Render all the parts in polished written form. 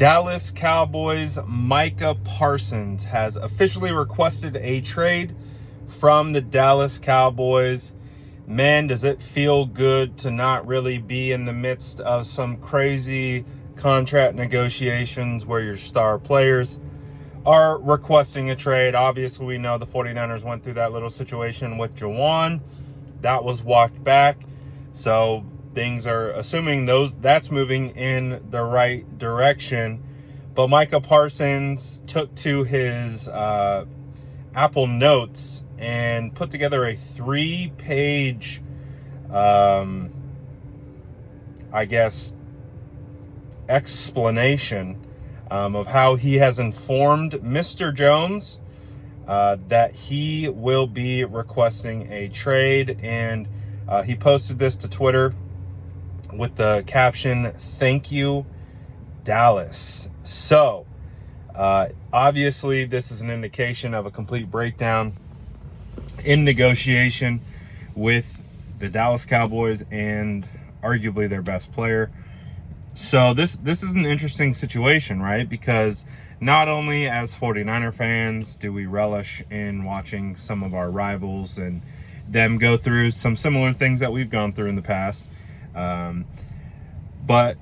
Dallas Cowboys Micah Parsons has officially requested a trade from the Dallas Cowboys. Man, does it feel good to not really be in the midst of some crazy contract negotiations where your star players are requesting a trade. Obviously, we know the 49ers went through that little situation with Juwan. That was walked back. So things are assuming that's moving in the right direction. But Micah Parsons took to his Apple Notes and put together a 3-page, explanation of how he has informed Mr. Jones that he will be requesting a trade. And he posted this to Twitter with the caption, "Thank you, Dallas." So, obviously, this is an indication of a complete breakdown in negotiation with the Dallas Cowboys and arguably their best player. So this is an interesting situation, right? Because not only as 49er fans do we relish in watching some of our rivals and them go through some similar things that we've gone through in the past, but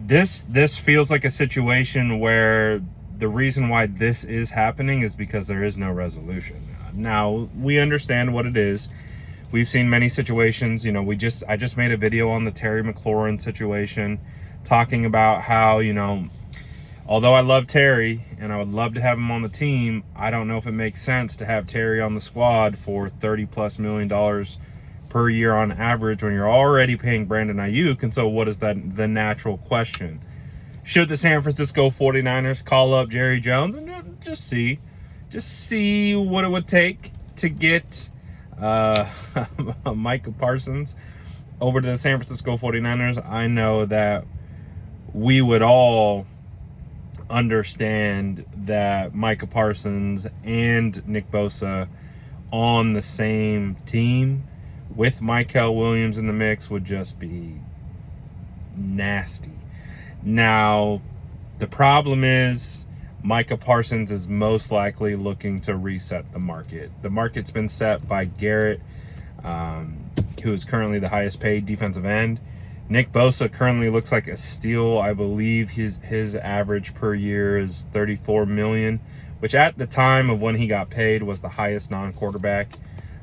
this feels like a situation where the reason why this is happening is because there is no resolution. Now, we understand what it is. We've seen many situations. I just made a video on the Terry McLaurin situation, talking about how, although I love Terry and I would love to have him on the team, I don't know if it makes sense to have Terry on the squad for $30+ million per year on average when you're already paying Brandon Ayuk. And so what is the natural question? Should the San Francisco 49ers call up Jerry Jones and just see what it would take to get Micah Parsons over to the San Francisco 49ers? I know that we would all understand that Micah Parsons and Nick Bosa on the same team with Michael Williams in the mix would just be nasty. Now, the problem is Micah Parsons is most likely looking to reset the market. The market's been set by Garrett, who is currently the highest paid defensive end. Nick Bosa currently looks like a steal. I believe his average per year is $34 million, which at the time of when he got paid was the highest non-quarterback.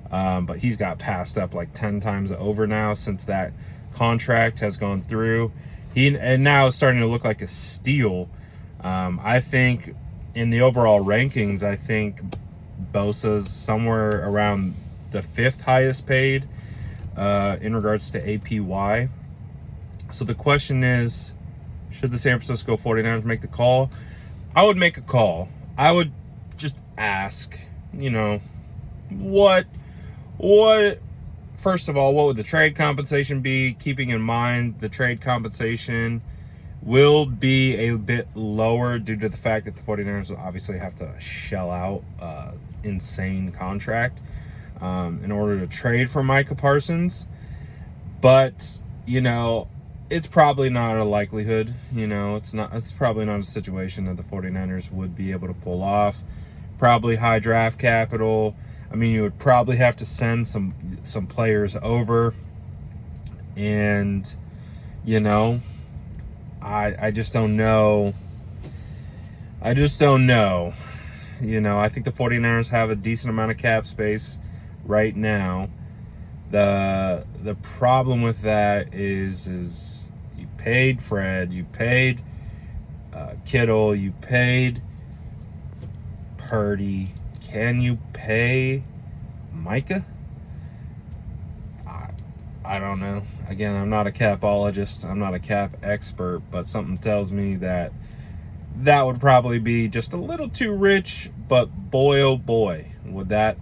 But he's got passed up like 10 times over now since that contract has gone through. And now it's starting to look like a steal. I think in the overall rankings, I think Bosa's somewhere around the 5th highest paid in regards to APY. So the question is, should the San Francisco 49ers make the call? I would make a call. I would just ask, what first of all, what would the trade compensation be? Keeping in mind the trade compensation will be a bit lower due to the fact that the 49ers will obviously have to shell out insane contract in order to trade for Micah Parsons. But, it's probably not a likelihood. It's probably not a situation that the 49ers would be able to pull off. Probably high draft capital. I mean, you would probably have to send some players over. And, I just don't know. I think the 49ers have a decent amount of cap space right now. The problem with that is you paid Fred, you paid Kittle, you paid Purdy. Can you pay Micah? I don't know. Again, I'm not a capologist. I'm not a cap expert, but something tells me that would probably be just a little too rich. But boy, oh boy, would that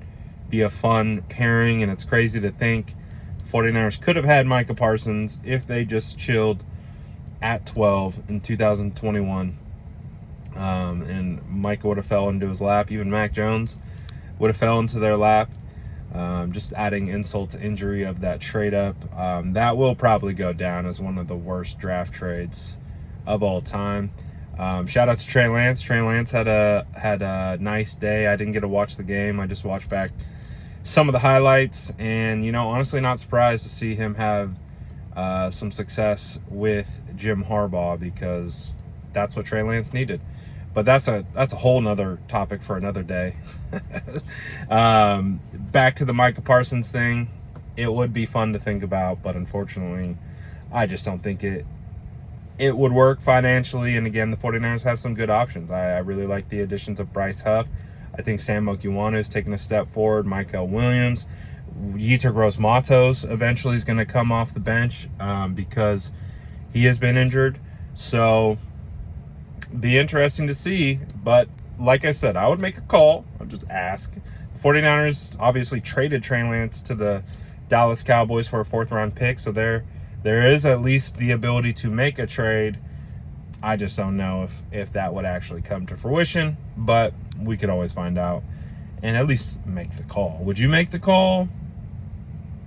be a fun pairing. And it's crazy to think 49ers could have had Micah Parsons if they just chilled at 12 in 2021. And Micah would have fell into his lap. Even Mac Jones would have fell into their lap. Just adding insult to injury of that trade up. That will probably go down as one of the worst draft trades of all time. Shout out to Trey Lance. Trey Lance had a nice day. I didn't get to watch the game. I just watched back some of the highlights, and honestly, not surprised to see him have some success with Jim Harbaugh, because that's what Trey Lance needed. But that's a whole nother topic for another day. Back to the Micah Parsons thing. It would be fun to think about, but unfortunately, I just don't think it would work financially. And again, the 49ers have some good options. I really like the additions of Bryce Huff. I think Sam Mokiwana is taking a step forward. Micah Williams. Yetur Gross-Matos eventually is going to come off the bench because he has been injured. So, be interesting to see. But like I said, I would make a call. I'll just ask. The 49ers obviously traded Trey Lance to the Dallas Cowboys for a 4th-round pick. So there is at least the ability to make a trade. I just don't know if that would actually come to fruition. But we could always find out and at least make the call. Would you make the call?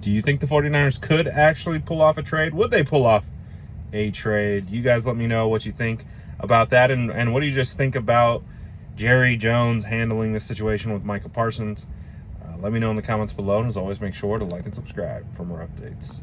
Do you think the 49ers could actually pull off a trade? Would they pull off a trade? You guys let me know what you think about that. And what do you just think about Jerry Jones handling this situation with Micah Parsons? Let me know in the comments below. And as always, make sure to like and subscribe for more updates.